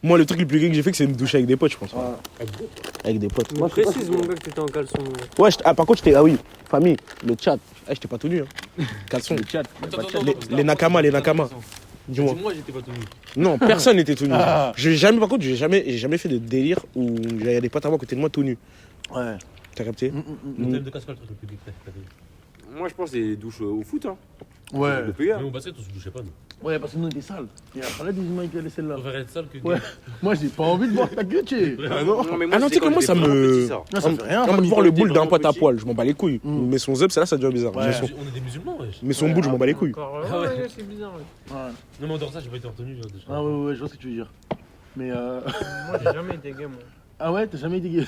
Moi, le truc le plus gay que j'ai fait, c'est me doucher avec des potes, je pense. Avec des potes. Moi, précise, mon gars, que t'étais en caleçon. Ouais, par contre, j'étais. Ah oui, famille, le chat. J'étais pas tout nu. Hein. Caleçon. Le chat. Les Nakama. Dis-moi. Moi, j'étais pas tout nu. Non, personne n'était tout nu. Par contre, j'ai jamais fait de délire où il y a des potes à moi à côté de moi tout nu. Ouais. T'as capté? L'hôtel de casse pas le truc le plus gay que t'as fait. Moi, je pense que c'est les douches au foot. Hein. Ouais. Le PA. Mais au basket, on se douchait pas, nous. Ouais, parce que nous, on était sales. Il y a pas là des humains qui allaient celle-là. On préfère être sale que gay. Ouais. Moi, j'ai pas envie de voir ta gueule, tu sais. Ah non, mais Ah non, tu sais que moi, ça me. Non, ça fait rien. Non, mais famille. voir le quand boule t'es d'un pote à petit. poil, je m'en bats les couilles. Mais son zeb, ça devient bizarre. Ouais. Mais On est des musulmans, wesh. son boule, je m'en bats les couilles. Encore, Ah ouais. ouais, c'est bizarre. Ouais. Ouais. Non, mais en dehors de ça, j'ai pas été retenu. Déjà. Ah ouais, je vois ce que tu veux dire. Mais Moi, j'ai jamais été gay, moi. Ah ouais, t'as jamais été gay? Là,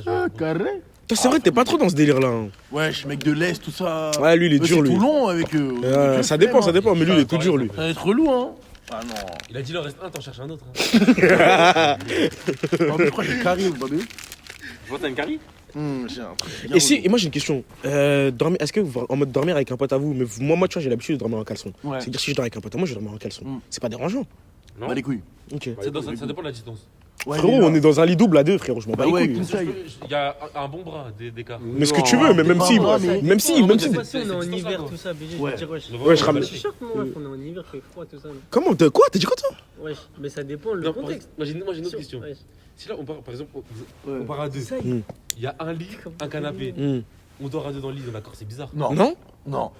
je Ah, vais- carré. Toi, c'est vrai que t'es pas trop dans ce délire-là. Hein. Ouais, je suis mec de l'Est, tout ça. Ouais, lui, il est Eux, dur, c'est lui. tout long avec eux. Ça dépend, mais lui, il est tout dur, lui. Ça va être relou, hein. Ah non. Il a dit, il en reste un, t'en cherches un autre. Babé, je crois que j'ai carré, Babé. Tu vois, t'as une carie? J'ai un truc bien Et si, relou. et moi j'ai une question. Est-ce que vous, en mode dormir avec un pote à vous, mais moi tu vois, j'ai l'habitude de dormir en caleçon. Ouais. C'est-à-dire si je dors avec un pote à moi, je vais dormir en caleçon. C'est pas dérangeant. Non. Bah les couilles. Ok. Ça dépend de la distance. Ouais, Frérot, on est dans un lit double à deux, frérot, je m'en bats Bah les ouais, couilles. tout ça. Il y a un bon bras d'écart. Mais ce que tu veux, mais même pas si. moi, mais- Même si. On c'est- est c'est en distance, hiver, quoi. tout ça, BG, je Ouais. vais dire, wesh. Ouais, je ramène. Je suis sûr que mon ref, on est en hiver, fait froid, tout ça. Comment quoi? T'as dit quoi toi? Wesh, mais ça dépend le Non, contexte. moi, j'ai une autre Sur- question. wesh. Si là, on part, par exemple, Ouais. on part à deux. Ça, Hmm. Il y a un lit, un canapé. On dort à deux dans le lit, d'accord, c'est bizarre. Non. Non? Non.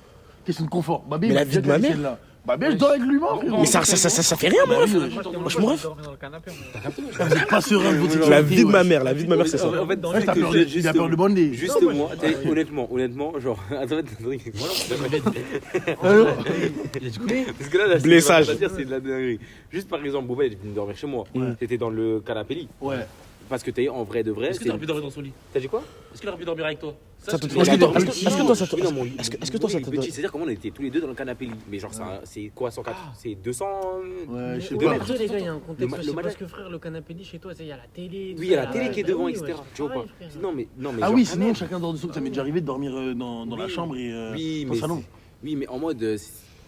Question de confort. Babé, Mais il la m'a vie déjà de ma dit mère. celle-là. Babé, je dors avec lui, moi, frérot. Mais ça fait rien, moi. Bah oui, Moi, je m'en ref. Dans le canapé, moi. Vous êtes pas serein de votre La sécurité, vie de ma wesh. mère, c'est ça. En fait, Dans Ouais, t'as peur de- il a peur de bander. Juste Non, moi, moi, je- honnêtement, genre, attends, Alors parce que là, la Blessage. ce que je vais dire, c'est de la dinguerie. Juste par exemple, Boba, il est venu dormir chez moi. T'étais dans le canapé lit. Ouais. Parce que t'es en vrai de vrai. Est-ce que c'est- t'aurais pu dormir dans son lit? T'as dit quoi? Est-ce qu'il aurait pu dormir avec toi? Ça te- je- Est-ce que toi, est-ce que- est-ce que toi, ça te- Oui, dans mon lit. est-ce que toi, ça Oui, te- petit, c'est-à-dire comment on était tous les deux dans le canapé lit. Mais genre, c'est quoi, 104? C'est 200. Ouais, je sais Mais pas. après, les gars, il y a un Le contexte. ma- C'est le parce malade. que frère, le canapé lit chez toi, il y a la télé. Oui, il y a la télé qui est bah devant, oui, etc. wesh, Tu vois pas? pareil, frère. Non, mais Ah genre, oui, quand sinon même. chacun dort de son. Ça m'est déjà arrivé de dormir dans la Oui. chambre et Oui, dans mais le salon. oui, mais en mode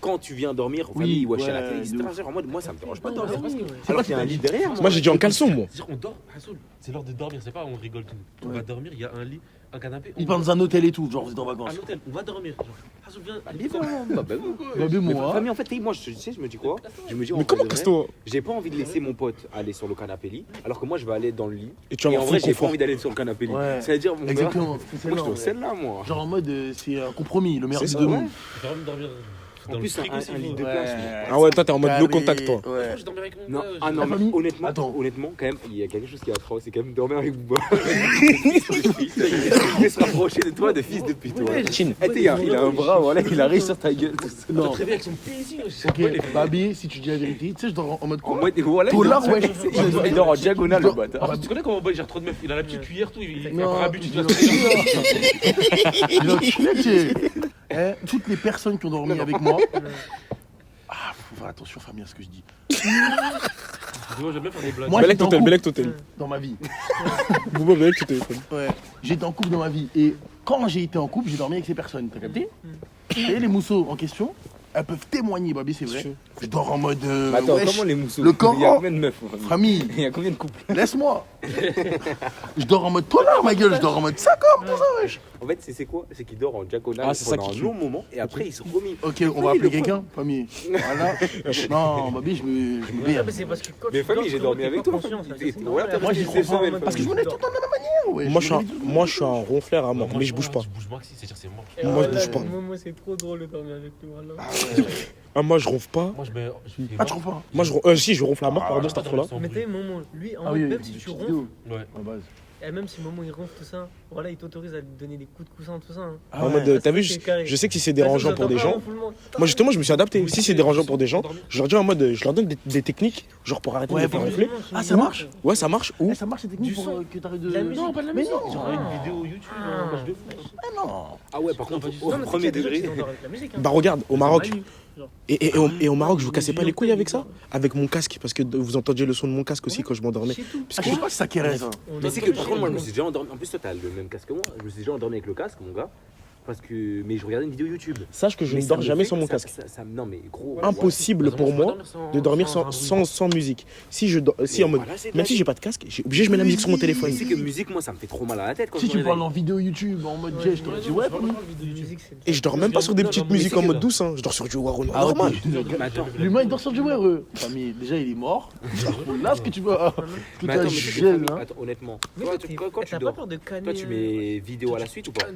quand tu viens dormir, Oui, famille, wesh, à la ouais, télé, de etc. ouf. Genre, en mode, moi, ça me dérange pas de Non, dormir. bah oui, ouais. Alors qu'il y a un lit derrière. Moi j'ai dit en caleçon, moi. C'est-à-dire, on dort, Hassoul, c'est l'heure de dormir, c'est pas on rigole tout. On va dormir, il y a un lit, un canapé. Il part dans un hôtel et tout, genre vous êtes en À vacances. l'hôtel, on va dormir. Genre, Hassoul, viens. Bah oui. Babé, Mais moi. famille, en fait, moi, tu sais, je me dis quoi? Je me dis, en Mais vrai comment de vrai, casse-toi? j'ai pas envie de laisser mon pote aller sur le canapé lit, alors que moi, je vais aller dans le lit. Et tu vas Et en avoir vrai, full j'ai pas confort. envie d'aller sur le canapé lit. Ouais. Ça veut dire, mon gars, Exactement. c'est moi, celle-là, je te ouais. celle-là, moi. Genre en mode c'est un compromis, le meilleur C'est des ça, deux ouais. mondes. Tu vas même dormir. En dans le plus, frigo, un s'il lit faut. de place. Ah ouais, toi t'es en mode no contact, toi. Ouais. Moi, je dormais avec mon Non, gars, ah non, La mais famille. honnêtement, Attends. honnêtement, quand même, il y a quelque chose qui est atroce, c'est quand même dormir avec Booba. Il se rapprocher de toi de fils de pute. Ouais. Chin. Eh, t'es, il a un bras, voilà, il arrive sur ta gueule. Non. Très bien avec son plaisir. Ok, Babi, si tu dis la vérité, tu sais, je dors en mode En quoi? mode, voilà, Polar, ouais. il dort en diagonale, le bâtard. Ah, tu connais comment Boy gère trop de meufs? Il a la petite cuillère, tout, il fait un Non, parabut, tu il dois Il a enculé, tu sais. Eh, toutes les personnes qui ont dormi avec moi. Ah, faut faire attention, famille, à ce que je dis. Moi, j'aime bien faire des blagues. Moi, Belek j'étais en Totel, couple Belek Totel. dans ma vie. Bouba Belek Totel. Ouais, j'étais en couple dans ma vie. Et quand j'ai été en couple, j'ai dormi avec ces personnes. T'as capté? Et les mousseaux en question, elles peuvent témoigner, Babi, c'est vrai. Je dors en mode. Attends, wesh, comment les mousseaux? le Coran. Il y a combien de meufs? Famille, Il y a combien de couples? laisse-moi. Je dors en mode polar, ma gueule. Je dors en mode ça comme tout ça, wesh. En fait, c'est quoi? C'est qu'il dort en diagonale Ah, c'est ça pendant qui un tue. long moment et après il se remet. Ok, on va appeler quelqu'un, famille. Voilà. Non, Babi, je me Ah, béane. mais c'est parce que quand Mais tu famille, dors, j'ai dormi t'es avec pas toi. conscient, ça, Et c'est voilà, normal. moi, j'y Après, crois pas, Parce que je me lève tout le temps de la même manière, wesh. Moi je suis un ronfleur à mort, mais je bouge pas. Je bouge maxi, c'est-à-dire c'est mort. Et Moi, je voilà, bouge pas. Moi, c'est trop drôle de dormir avec lui, voilà. Ah, moi je ronfle pas. Moi, je mets. Ah, tu comprends pas? Moi si je ronfle à mort, pardon, cette fois-là. Mais t'es Momo, lui, en Ah mode, oui, même si tu ronfles, Ouais. À base. et même si Momo il ronfle tout ça, voilà, il t'autorise à lui donner des coups de coussin, tout ça. Hein. Ah En ouais. mode, t'as vu, c'est carré. je sais que si c'est dérangeant pour des gens. Moi Moi justement, je me suis adapté. Si c'est dérangeant pour des gens, je leur dis en mode, je leur donne des techniques, genre pour arrêter de Ouais, me faire pour- ronfler. Ah, ça marche? Ouais, ça marche. Ou Eh, ça marche, ces techniques Du pour son. que t'arrêtes de. La musique. Non, pas de la Mais musique. non. Genre une vidéo YouTube, un match de foot. Ah non. Ah ouais, par contre, pas du tout. au premier degré. bah regarde, au Maroc. Et au Maroc, je vous cassais pas les couilles avec ça? Avec mon casque, parce que vous entendiez le son de mon casque aussi quand je m'endormais. Ah, je sais pas si ça caresse, ça. Mais c'est que par contre, moi, je me suis déjà endormi. En plus, toi, t'as le même casque que moi. Je me suis déjà endormi avec le casque, mon gars. parce que. Mais je regardais une vidéo YouTube. Sache que je Mais ne ça dors me jamais fait- sans mon ça- casque. Non, mais gros. Impossible pour moi de dormir sans musique. Si je dors, si en mode, même si j'ai pas de casque, j'ai obligé je mets la musique sur mon téléphone. Tu sais que musique, moi, ça me fait trop mal à la tête quand Si je me tu réveille. parles en vidéo YouTube, en mode Jay, je t'aurais dit ouais, famille. Et je dors même pas sur des petites musiques en mode douce, hein. Je dors sur du Waro normal. Mais attends, L'humain il dort sur du wear. Famille, déjà il est mort. Là ce que tu veux. Que mais t'as attends, mais tu sais que gel, famille, hein. attends, honnêtement, Mais toi, toi, quand tu t'as pas dors, peur de canner. toi, tu mets vidéo à la suite ou pas? Ouais,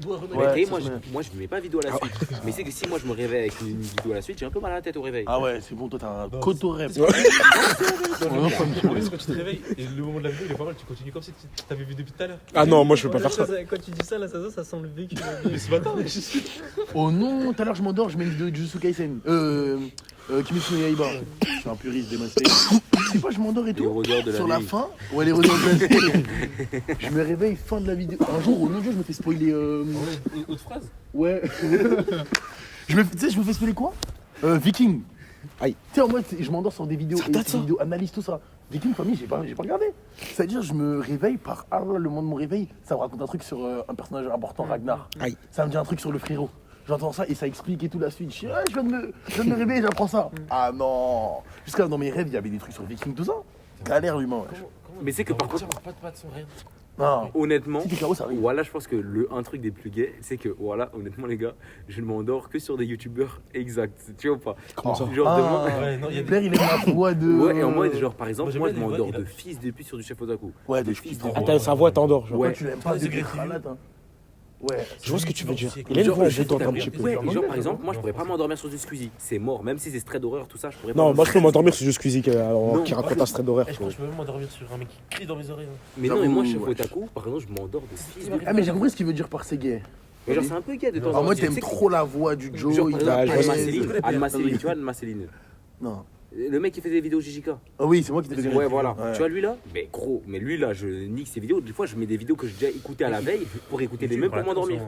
Mais ça se met. moi, je mets pas vidéo à la suite. Mais c'est que si moi, je me réveille avec une vidéo à la suite, j'ai un peu mal à la tête au réveil. Ah ouais, c'est bon, toi t'as un cotorep. Quand tu te réveilles, et le moment de la vidéo, il est pas mal, tu continues comme si tu t'avais vu depuis tout à l'heure. Ah non, moi je peux pas faire ça. Quand tu dis ça, là, ça sent le vécu. Mais ce matin, mais Oh non, tout à l'heure je m'endors, je mets une vidéo de Jujutsu Kaisen. Kimetsu no Yaiba. Je suis un puriste démasqué. Je sais pas, je m'endors et Les tout. rôdeurs de la Sur la nuit. fin, ouais, les rôdeurs de la nuit. Je me réveille, fin de la vidéo. Un jour, au milieu, je me fais spoiler. Autre phrase. Ouais. Tu sais, je me fais spoiler quoi Viking. Aïe. Tu sais, en mode, je m'endors sur des vidéos, Ça date, des ça. vidéos analyses, tout ça. Viking, famille, j'ai pas regardé. C'est-à-dire, je me réveille par Allah, le moment de mon réveil, ça me raconte un truc sur un personnage important, Ragnar. Aïe. Ça me dit un truc sur le frérot. J'entends ça et ça explique et tout la suite. Je dis, je viens de me réveiller, j'apprends ça. Ah non. Jusqu'à dans mes rêves, il y avait des trucs sur Viking, tout ça. Galère l'humain, ouais. Mais c'est que par contre, Pas de son, rien. Non. honnêtement, Si t'es KO, ça arrive. voilà, je pense que un truc des plus gays, c'est que, voilà, honnêtement, les gars, je ne m'endors que sur des youtubeurs exacts. Tu vois ou pas? Comment ça? Genre, demain. Ouais, non, il y a des- Père, il est ma voix de. Ouais, et en mode, genre, par exemple, Moi, moi, j'aime je bien les m'endors voix, de il a- fils de pute sur du chef Otaku. Ouais, de fils fils de de Ah, t'as sa voix t'endort, genre. Toi, Ouais. tu l'aimes pas de Secret Khalad, hein. Ouais. Je vois ce que tu veux dire. Genre, Il a une voix, je genre, t'entends un petit peu. Ouais, En et genre, anglais, par exemple, ça moi, je pourrais pas m'endormir sur du Squeezie. C'est mort, même si c'est straight d'horreur, tout ça, je pourrais pas. Non, moi je peux m'endormir sur juste Squeezie qui Non. raconte un straight d'horaire. Eh, je crois que je peux même m'endormir sur un mec qui crie dans mes oreilles. hein. Mais non, mais moi, chef J'avoue, ouais. Otaku, par exemple, je m'endors de fils de pute. Ah, mais j'ai compris ce qu'il veut dire par c'est gay. Mais genre, c'est un peu gay de temps en En temps. mode, Tu sais t'aimes que- trop la voix du Joe. Genre, par il exemple, Ah, je vois Alma ce que Céline, Alma Céline, tu vois, Alma Céline. Non. Le mec qui faisait des vidéos JJK. Ah oui, c'est moi qui t'ai fait Ouais, voilà. Ouais. Tu vois, lui là, mais gros, mais lui là, je nique ses vidéos. Des fois, je mets des vidéos que j'ai déjà écoutées à la veille pour écouter les mêmes pour m'endormir.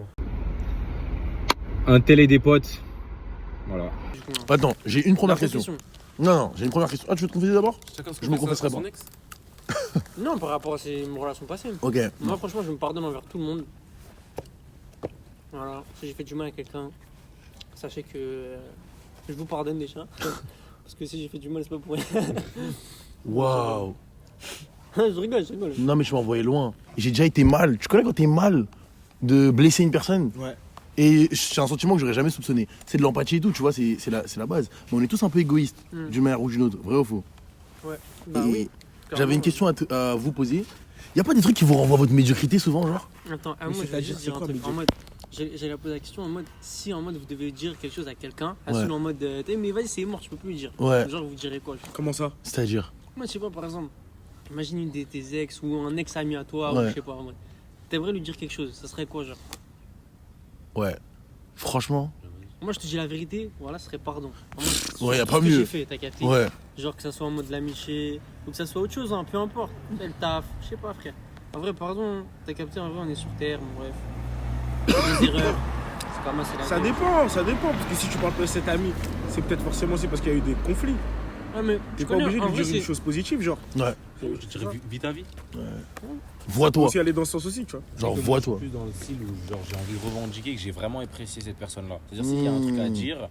Un télé des potes. Voilà. Attends, j'ai une première La question. confession. Non, j'ai une première question. Ah, tu veux te confesser d'abord? Chacun se Je me confesse confesserai à son pas. ex. Non, par rapport à mes relations passées. Ok. Moi, franchement, je me pardonne envers tout le monde. Voilà. Si j'ai fait du mal à quelqu'un, sachez que je vous pardonne déjà. Parce que si j'ai fait du mal, c'est pas pour rien. Waouh. je rigole. Non, mais je m'envoyais loin. J'ai déjà été mal. Tu connais quand t'es mal de blesser une personne? Ouais. Et c'est un sentiment que j'aurais jamais soupçonné. C'est de l'empathie et tout, tu vois, c'est la base. Mais on est tous un peu égoïstes, d'une manière ou d'une autre. Vrai ou faux? Ouais. Bah Et oui. j'avais une question à vous poser. Y a pas des trucs qui vous renvoient à votre médiocrité souvent, genre? Attends, Mais moi je vais c'est-à-dire, juste c'est dire un quoi, truc. médiocre En mode, j'allais poser la question en mode, si en mode vous devez dire quelque chose à quelqu'un, Ouais. en mode, mais vas-y, c'est mort, tu peux plus lui dire. Ouais. Genre, vous direz quoi? Comment ça? C'est-à-dire? Moi, je sais pas, par exemple, imagine une de tes ex ou un ex-ami à toi, ou Ouais. je sais pas, en mode. T'aimerais lui dire quelque chose, ça serait quoi, genre? Ouais. Franchement? Moi, je te dis la vérité, voilà, ce serait pardon. En mode, Ouais, y a sur pas ce que mieux. j'ai fait, t'as capté? Ouais. Genre que ça soit en mode de l'amitié, ou que ça soit autre chose, hein, peu importe. Le taf, je sais pas, frère. En vrai, pardon, t'as capté, en vrai, on est sur terre, bon, bref. Des erreurs, c'est pas mal, c'est la Ça vie. dépend. Parce que si tu parles pas de cet ami, c'est peut-être forcément aussi parce qu'il y a eu des conflits. Ouais, mais T'es je pas connais, obligé de en lui vrai, dire une c'est. chose positive, genre. Ouais. Je dirais vite à vie. Vois-toi. Aussi aller dans ce sens aussi, tu vois. Genre, Moi, vois-toi. Je suis plus dans le style où genre, j'ai envie de revendiquer que j'ai vraiment apprécié cette personne-là. C'est-à-dire, s'il y a un truc à dire,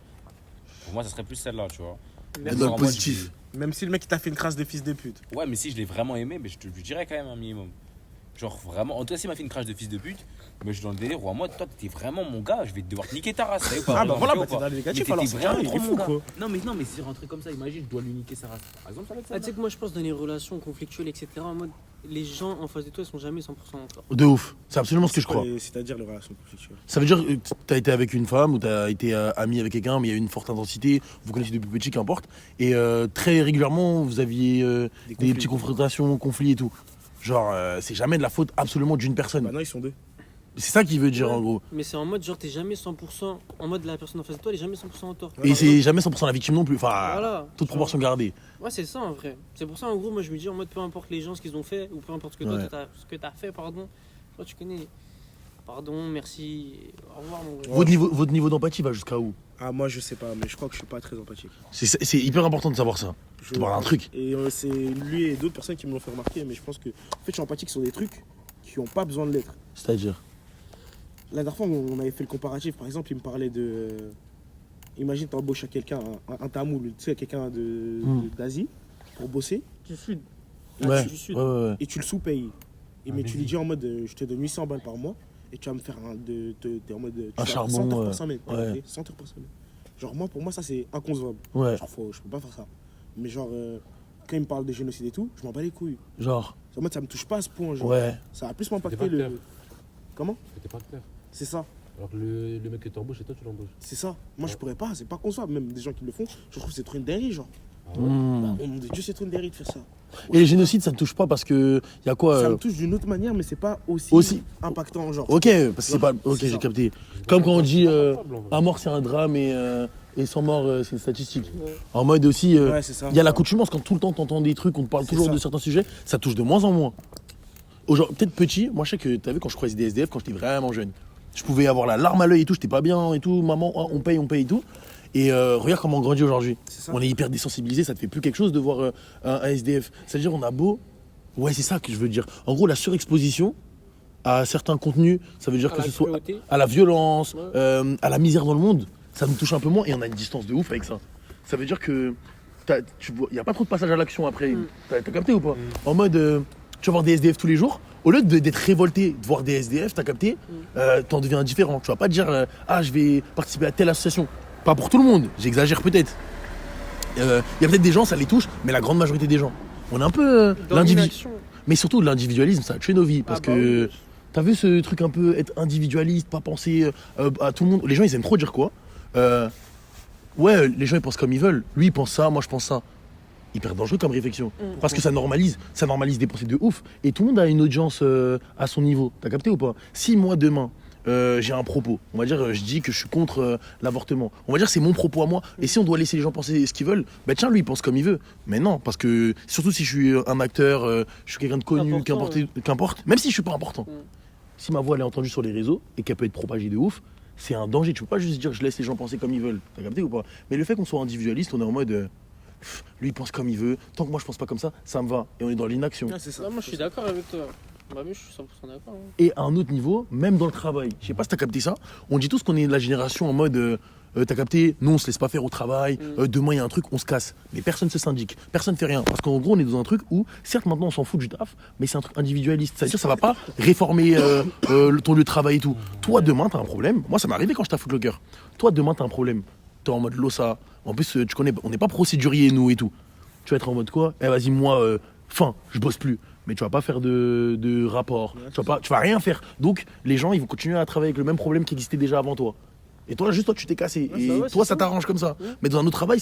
pour moi, ça serait plus celle-là, tu vois. Être dans le Genre, moi, positif. Même si le mec il t'a fait une crasse de fils de pute. Ouais, mais si je l'ai vraiment aimé, mais je te lui dirais quand même un minimum. Genre vraiment, en tout cas, s'il m'a fait une crash de fils de pute, mais je suis dans le délire où en mode, toi, t'es vraiment mon gars, je vais devoir te niquer ta race. savez ou pas? Ah bah voilà, Tu vois bah t'es ou dans pas? le négatif Mais alors t'étais c'est vraiment vraiment trop trop mon fou gars. quoi. Non, mais c'est un truc comme ça, imagine, je dois lui niquer sa race. Par exemple, ça va être ça. Ah, tu sais que moi, je pense dans les relations conflictuelles, etc., en mode, les gens en face de toi, ils sont jamais 100% d'accord. De ouf. C'est absolument ce que je crois. C'est-à-dire les relations conflictuelles. Ça veut dire que t'as été avec une femme ou t'as été ami avec quelqu'un, mais il y a eu une forte intensité, vous connaissez depuis petit, qu'importe. Et très régulièrement, vous aviez des conflits. petites confrontations, conflits et tout. Genre, c'est jamais de la faute absolument d'une personne. Bah non, ils sont deux. C'est ça qu'il veut dire Ouais. en gros. Mais c'est en mode, genre, t'es jamais 100%. En mode, la personne en face de toi, elle est jamais 100% en tort. Et c'est jamais 100% la victime non plus. Enfin, Voilà. toute proportion gardée. Ouais, c'est ça en vrai. C'est pour ça, en gros, moi, je me dis, en mode, peu importe les gens, ce qu'ils ont fait, ou peu importe ce que toi, Ouais. ce que t'as fait, pardon. Toi, tu connais. Pardon, merci, au revoir, mon gars. Votre niveau d'empathie va jusqu'à où? Ah moi je sais pas, mais je crois que je suis pas très empathique. C'est hyper important de savoir ça. Je te parle d'un truc. Et c'est lui et d'autres personnes qui me l'ont fait remarquer, mais je pense que en fait je suis empathique sur des trucs qui ont pas besoin de l'être. C'est-à-dire? La dernière fois, on avait fait le comparatif. Par exemple, il me parlait de. Imagine, tu embauches à quelqu'un, un tamoul, tu sais, quelqu'un d'Asie, pour bosser. Du sud. Ouais. Du sud. Ouais. Et tu le sous-payes. Mais tu lui dis en mode, je te donne 800 balles par mois et tu vas me faire t'es en mode, tu vas charbon, 100 heures par semaine. ouais. Ok, 100 heures par semaine. Genre, moi, pour moi, ça, c'est inconcevable. Ouais. Genre, je peux pas faire ça. Mais genre, quand il me parle de génocide et tout, je m'en bats les couilles. Genre. En mode, ça me touche pas à ce point. Genre. Ouais. Ça va plus T'es m'impacter pas le. clair. Comment T'es pas clair. C'est ça. Alors que le mec que t'embauches, et toi, tu l'embauches. C'est ça. Moi, je pourrais pas. C'est pas concevable. Même des gens qui le font, je trouve que c'est trop une dinguerie, genre. Ah ouais. Au nom de Dieu, c'est trop une dinguerie de faire ça. Et les génocides, ça ne touche pas parce que. Il y a quoi Ça me touche d'une autre manière, mais c'est pas aussi, Aussi. impactant, genre. Ok, parce que c'est pas. Ok, C'est j'ai ça. capté. Comme quand on dit Incroyable, en vrai. un mort c'est un drame et 100 morts c'est une statistique. En mode aussi, Ouais, c'est ça. il y a l'accoutumance quand tout le temps t'entends des trucs, on te parle C'est toujours ça. de certains sujets, ça touche de moins en moins. Peut-être petit, moi je sais que t'as vu quand je croisais des SDF quand j'étais vraiment jeune. Je pouvais avoir la larme à l'œil et tout, j'étais pas bien et tout, maman, on paye et tout. Et regarde comment on grandit aujourd'hui. C'est ça. On est hyper désensibilisé, ça te fait plus quelque chose de voir un SDF. C'est-à-dire on a beau. Ouais, c'est ça que je veux dire. En gros, la surexposition à certains contenus, ça veut dire À que la ce soit cruauté. à la violence, Ouais. à la misère dans le monde, ça nous touche un peu moins et on a une distance de ouf avec ça. Ça veut dire que il n'y a pas trop de passage à l'action après. T'as capté ou pas? En mode, tu vas voir des SDF tous les jours, au lieu d'être révolté de voir des SDF, t'as capté, t'en deviens indifférent. Tu vas pas te dire, je vais participer à telle association. Pas pour tout le monde, j'exagère peut-être. Il y a peut-être des gens, ça les touche, mais la grande majorité des gens. On est un peu Dans l'individu. l'inaction. Mais surtout, l'individualisme, ça a tué nos vies. Parce Ah bah que oui. t'as vu ce truc un peu être individualiste, pas penser à tout le monde. Les gens, ils aiment trop dire quoi Ouais, les gens, ils pensent comme ils veulent. Lui, il pense ça, moi, je pense ça. Hyper dangereux comme réflexion. Parce que ça normalise des pensées de ouf. Et tout le monde a une audience à son niveau. T'as capté ou pas? Si moi, demain, j'ai un propos, on va dire, je dis que je suis contre l'avortement. On va dire, c'est mon propos à moi. Et si on doit laisser les gens penser ce qu'ils veulent, bah tiens, lui, il pense comme il veut. Mais non, parce que surtout si je suis un acteur, je suis quelqu'un de connu, Important, qu'importe, même si je suis pas important. Si ma voix elle est entendue sur les réseaux et qu'elle peut être propagée de ouf, c'est un danger. Tu peux pas juste dire je laisse les gens penser comme ils veulent. T'as capté ou pas? Mais le fait qu'on soit individualiste, on est en mode lui il pense comme il veut. Tant que moi je pense pas comme ça me va. Et on est dans l'inaction. Ouais, c'est ça. Là, moi, je suis d'accord avec toi. Bah, oui, je suis 100% d'accord. hein. Et à un autre niveau, même dans le travail. Je sais pas si t'as capté ça. On dit tous qu'on est de la génération en mode t'as capté, nous on se laisse pas faire au travail, demain il y a un truc, on se casse. Mais personne se syndique, personne fait rien. Parce qu'en gros on est dans un truc où, certes maintenant on s'en fout du taf, mais c'est un truc individualiste. C'est-à-dire ça va pas réformer ton lieu de travail et tout. Toi demain t'as un problème, moi ça m'est arrivé quand j'étais à Footlocker. Toi demain t'as un problème, t'es en mode losa. En plus tu connais, on n'est pas procédurier nous et tout. Tu vas être en mode quoi? Vas-y moi, je bosse plus. Mais tu vas pas faire de rapport, tu vas rien faire. Donc les gens ils vont continuer à travailler avec le même problème qui existait déjà avant toi. Et toi, juste toi, tu t'es cassé. Ouais, Et bah ouais, toi, c'est ça ça. t'arrange comme ça. Ouais. Mais dans un autre travail,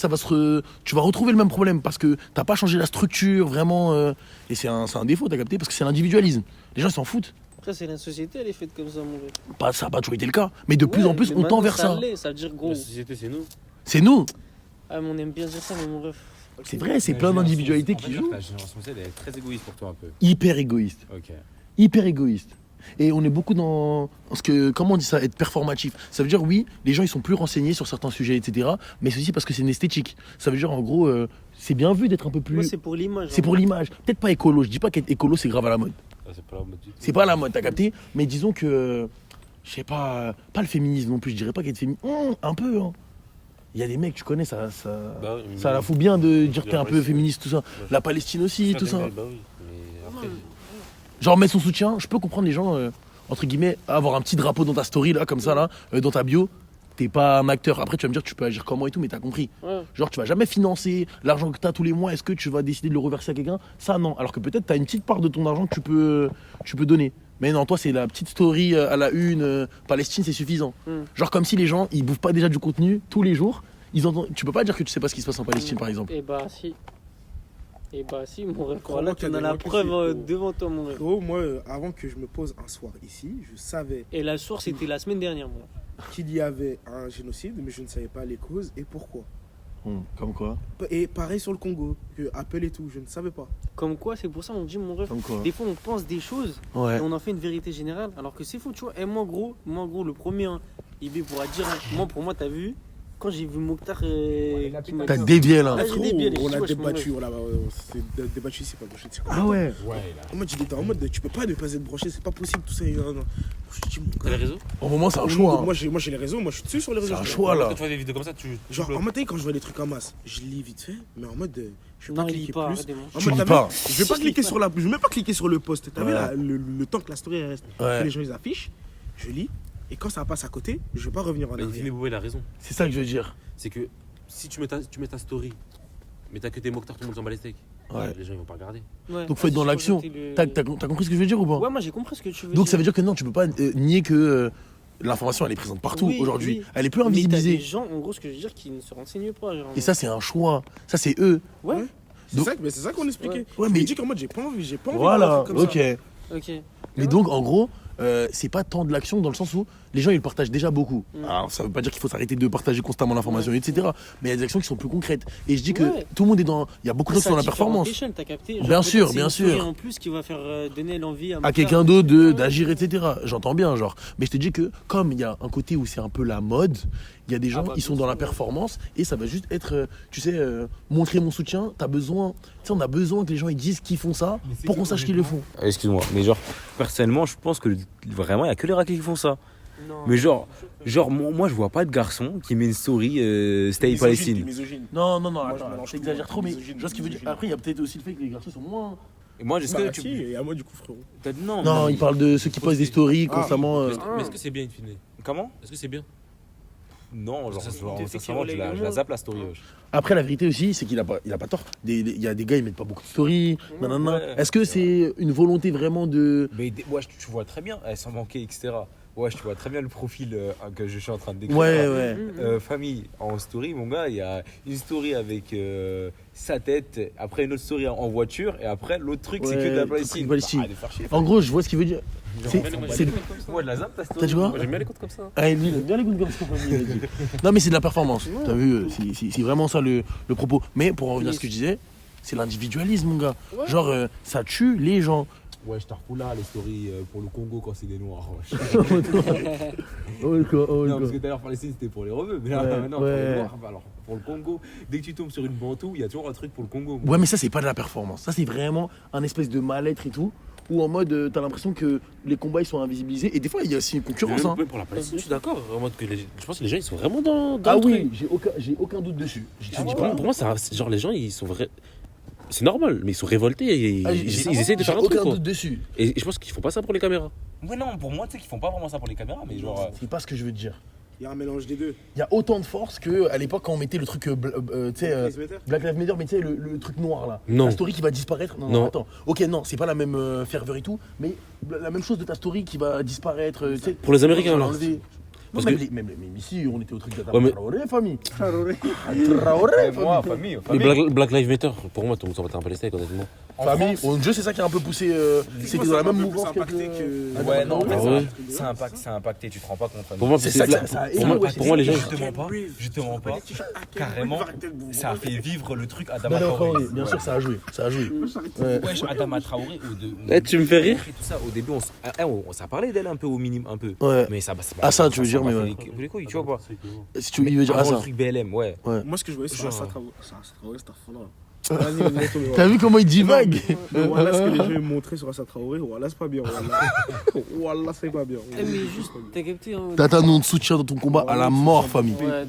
tu vas retrouver le même problème parce que t'as pas changé la structure, vraiment. Et c'est un défaut, t'as capté, parce que c'est l'individualisme. Les gens, ils s'en foutent. Après, c'est la société, elle est faite comme ça, mon gars. Ça a pas toujours été le cas. Mais de plus en plus, mais on tend maintenant, vers ça. l'est, ça veut dire gros. La société, c'est nous. C'est nous. Ah, mais on aime bien dire ça, mais mon ref. C'est vrai, c'est La plein génération- d'individualités en fait, qui jouent. La génération Z, elle est très égoïste pour toi un peu. Hyper égoïste. Ok. Hyper égoïste. Et on est beaucoup dans ce que, comment on dit ça, être performatif. Ça veut dire, oui, les gens ils sont plus renseignés sur certains sujets, etc. Mais c'est aussi parce que c'est une esthétique. Ça veut dire, en gros, c'est bien vu d'être un peu plus. Moi, c'est pour l'image. C'est pour l'image. Peut-être pas écolo. Je dis pas qu'être écolo c'est grave à la mode. Ah, c'est pas la mode du tout. C'est pas à la mode, t'as capté. Mais disons que, je sais pas, pas le féminisme non plus. Je dirais pas qu'être féministe. Un peu. Hein. Il y a des mecs, tu connais, ça Bah oui, la mais- fout bien de dire que t'es un peu Ouais, féministe, tout ça. La Palestine aussi, tout ça. Bah oui, mais après. Genre mettre son soutien, je peux comprendre les gens, entre guillemets, avoir un petit drapeau dans ta story, là, comme ça, là, dans ta bio. T'es pas un acteur. Après, tu vas me dire, tu peux agir comment et tout, mais t'as compris. Ouais. Genre, tu vas jamais financer l'argent que t'as tous les mois. Est-ce que tu vas décider de le reverser à quelqu'un? Ça, non. Alors que peut-être t'as une petite part de ton argent que tu peux donner. Mais non, toi, c'est la petite story à la une. Palestine, c'est suffisant. Genre, comme si les gens, ils bouffent pas déjà du contenu tous les jours. Tu peux pas dire que tu sais pas ce qui se passe en Palestine, par exemple. Et bah, si. Et bah, si, mon ref. Crois-moi Voilà, qu'il y tu a en as des la gens qui preuve suivent. devant toi, mon ref. Gros, moi, avant que je me pose un soir ici, je savais Et la source, c'était la semaine dernière, moi. qu'il y avait un génocide, mais je ne savais pas les causes et pourquoi. Comme quoi Et pareil sur le Congo, que Apple et tout, je ne savais pas. Comme quoi, c'est pour ça on dit, mon ref. Comme quoi Des fois, on pense des choses Ouais. et on en fait une vérité générale, alors que c'est faux, tu vois. Et moi, gros, le premier, hein, IB pourra dire, hein, moi, pour moi, t'as vu, quand j'ai vu Mokhtar qui m'a T'as dit- dévié là. Ah, j'ai des biais, on les a wesh, mon débattu, c'est débattu, c'est pas broché. Ah ouais. En mode, il était en mode, tu peux pas ne pas être broché, c'est pas possible tout ça. Non, non. Je te dis, mon T'as les gars. réseaux? Au moment, c'est un choix. hein. Moi, j'ai les réseaux, moi, je suis dessus sur les réseaux. C'est un je- choix là. Quand tu vois des vidéos comme ça, tu. Genre, en mode, quand je vois des trucs en masse, je lis vite fait, mais en mode, je vais Non, pas il lit cliquer pas, plus. arrêtez-moi. En Tu mode, lis t'as pas. vu, je vais pas cliquer sur la, je vais même pas cliquer sur le post. T'as vu Ouais. le temps que la story reste, que Ouais. les gens ils affichent, je lis, et quand ça passe à côté, je vais pas revenir en Mais arrière. Infinity Boubou, il a raison. C'est ça que je veux dire. C'est que si tu mets ta story, mais t'as que tes Mokhtar, tout le monde s'en bat les steaks. Ouais. Les gens ils vont pas regarder. Ouais. Donc faut être dans J'ai l'action. rajouté le- T'as compris ce que je veux dire ou pas? Ouais, moi j'ai compris ce que tu veux Donc dire. ça veut dire que non, tu peux pas nier que l'information elle est présente partout Oui, aujourd'hui. oui. Elle est plus Mais t'as des invisibilisée. gens, en gros, ce que je veux dire, qui ne se renseignent pas. Genre. Et ça c'est un choix. Ça c'est eux. Ouais. C'est ça, mais c'est ça qu'on expliquait. Ouais, Je mais- me dis qu'en mode, j'ai pas envie Voilà. d'avoir un truc comme Ok. ça. Ok. Mais donc en gros, c'est pas tant de l'action dans le sens où les gens ils le partagent déjà beaucoup. Mm. Alors ça veut pas dire qu'il faut s'arrêter de partager constamment l'information, etc. Mais il y a des actions qui sont plus concrètes. Et je dis que Ouais. tout le monde est dans. Il y a beaucoup de gens qui sont dans la performance. T'as capté. Bien Genre, sûr, peut-être c'est bien une story sûr. En plus, qui va faire donner l'envie À quelqu'un d'autre d'agir, etc. J'entends bien, genre. Mais je te dis que comme il y a un côté où c'est un peu la mode, il y a des gens, bah, ils sont bien dans la sûr. performance et ça va juste être, tu sais, montrer mon soutien. T'as besoin, tu sais, on a besoin que les gens ils disent qu'ils font ça pour qu'on sache qu'ils le font. Excuse-moi, mais genre, personnellement, je pense que vraiment, il n'y a que les raquettes qui font ça. Non. Mais genre moi, je vois pas de garçon qui met une story Stay Palestine. Non, non, non, Moi, je attends, mélange t'exagères tout, trop, mais misogyne, je vois ce qu'il veut dire. misogyne. Après, il y a peut-être aussi le fait que les garçons sont moins. Et moi, est-ce Bah, que si, tu. et à moi du coup, frérot. Non, Non, il parle de ceux qui postent des stories Ah. constamment. Mais est-ce que c'est bien, Infinity? Comment Est-ce que c'est bien? Non, genre, Ça, c'est- sincèrement, je la zappe la story. wesh. Après, la vérité aussi, c'est qu'il a pas tort. Il y a des gars, ils mettent pas beaucoup de stories. Nanana. Ouais, Est-ce que c'est une volonté vraiment de. Mais ouais, tu vois très bien, sans manquer, etc. Ouais, tu vois très bien le profil que je suis en train de décrire. Ouais, ouais. Famille, en story, mon gars, il y a une story avec sa tête, après une autre story en voiture, et après l'autre truc, c'est que de Ouais, la tout Palestine. truc Palestine. Bah, allez faire chier. En gros, je vois ce qu'il veut dire. C'est- c'est- Ouais, de la zappe, ta T'as story. dit quoi? Moi j'aime bien les comptes comme ça. Ah, lui, il aime bien les coups de gosse, comme il a dit. Non, mais c'est de la performance. T'as vu, c'est vraiment ça le propos. Mais pour en revenir à ce que je disais, c'est l'individualisme, mon gars. Genre, ça tue les gens. Ouais, je t'en refous là, les stories pour le Congo quand c'est des noirs. wesh. Oh, le quoi, oh, le Non, parce quoi. que tout à l'heure, Palestine, c'était pour les rebeux. Mais là, Ouais, maintenant, pour ouais. les noirs, bah, alors, pour le Congo, dès que tu tombes sur une bantou, il y a toujours un truc pour le Congo. Ouais, mais ça, c'est pas de la performance. Ça, c'est vraiment un espèce de mal-être et tout. Où en mode, t'as l'impression que les combats ils sont invisibilisés. Et des fois, il y a aussi une concurrence. Hein. Même pour la Palestine, je suis d'accord. En mode que je pense que les gens ils sont vraiment dans Ah le truc. oui, j'ai aucun doute dessus. Je te dis pas. Pour moi, genre les gens ils sont vrais. C'est normal, mais ils sont révoltés et Ah, ils essayent de j'ai faire un truc. aucun Quoi. doute dessus. Et je pense qu'ils font pas ça pour les caméras. Ouais, non, pour moi, tu sais qu'ils font pas vraiment ça pour les caméras, mais genre. C'est pas ce que je veux te dire. Il y a un mélange des deux. Il y a autant de force que à l'époque quand on mettait le truc, tu sais, Black Lives Matter. Black Lives Matter, mais tu sais, le truc noir là. Non. La story qui va disparaître. Non, Non. attends. Ok, non, c'est pas la même ferveur et tout, mais la même chose de ta story qui va disparaître. Tu sais, Pour les Américains, on va là. l'enlever. Parce Même, que- même ici, on était au truc de Ouais, mais- Traoré, famille. Traoré. Traoré, Moi, famille. famille. Mais Black Lives Matter, pour moi, tout le monde s'en battait un peu les steaks, honnêtement. En Famille. France- Au jeu, c'est ça qui a un peu poussé. C'était dans la même mouvance impacté que. que. Ouais, non, en fait, Ah ouais. c'est impacté, tu te rends pas compte. Pour moi, C'est c'est ça de que la- ça a pour moi- énormément- pour moi, les gens. Justement pas. Carrément, ça a fait vivre le truc Adama Non, non, Traoré. Traoré, bien sûr, ça a joué. Ça a joué. Ouais. Wesh, Adama Traoré. Tu me fais rire. Tout ça, au début, on s'est parlé d'elle un peu au minimum, un peu. Ouais. Mais ça, Ah, ça, tu veux dire, mais m'a ouais. fait les couilles, tu vois pas. Si tu il veut dire ah Avant le ça. truc BLM, ouais. Moi, ce que je voyais, c'est Genre- ça Traoré, c'est Astaghfirullah. Vas-y, vas-y, vas-y. T'as vu comment il divague? Voilà ce que les gens m'ont montré sur Assa Traoré. Voilà, c'est pas bien. Voilà, c'est pas bien. Eh, mais juste, t'as capté. Hein, T'as un nom de soutien dans ton combat à la mort, famille. Ouais,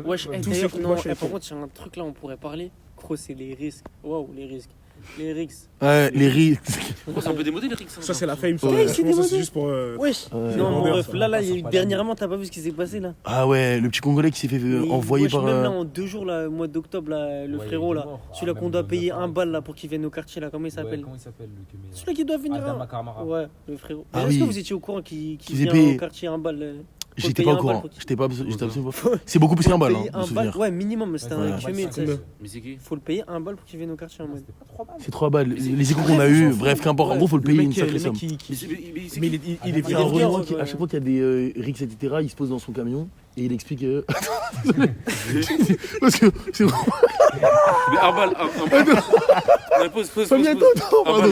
wesh, Tous d'ailleurs, ces combats, non, je suis par contre, il y a un truc là, on pourrait parler. Gros, c'est les risques. Waouh, les risques. Les risques. Ouais, les risques. C'est un peu démodé les rigs. Ça, c'est la fame. Ouais. Je pense que c'est juste pour. Wesh. Ouais. Non, mon vendeur, ref, ça. là, il y a eu dernièrement, t'as pas vu ce qui s'est passé là? Ah ouais, le petit Congolais qui s'est fait Mais envoyer wesh, par. Même là, en 2 jours, là, au mois d'octobre, là, le Ouais, frérot il est là, mort. celui-là Ah, qu'on même doit le payer 9 1 balle là pour qu'il vienne au quartier là, comment il s'appelle? Comment il s'appelle le Keméa Celui qui doit venir. Adama hein. Kamara. Ouais, le frérot. Ah Est-ce oui. que vous étiez au courant qu'il Qu'ils aient vient payé. au quartier 1 balle? J'étais payer pas au un courant. balle pour qu'il- J'étais absolument pas. C'est beaucoup plus qu'un balle, hein, payer de un souvenir. balle, ouais, minimum, c'était un Ouais. QME, tu sais. Mais c'est qui? Faut le payer 1 balle pour qu'il vienne au quartier en mode. C'est 3 balles. Les échos qu'on a eu, bref, qu'importe. En gros, faut le payer une sacrée somme. Mais il est Il est un Renoir Renoir, qui, ouais. à chaque fois qu'il y a des rixes, etc., il se pose dans son camion et il explique. Parce que c'est Mais un balle. Non, pause. Famille, attends, Un balle.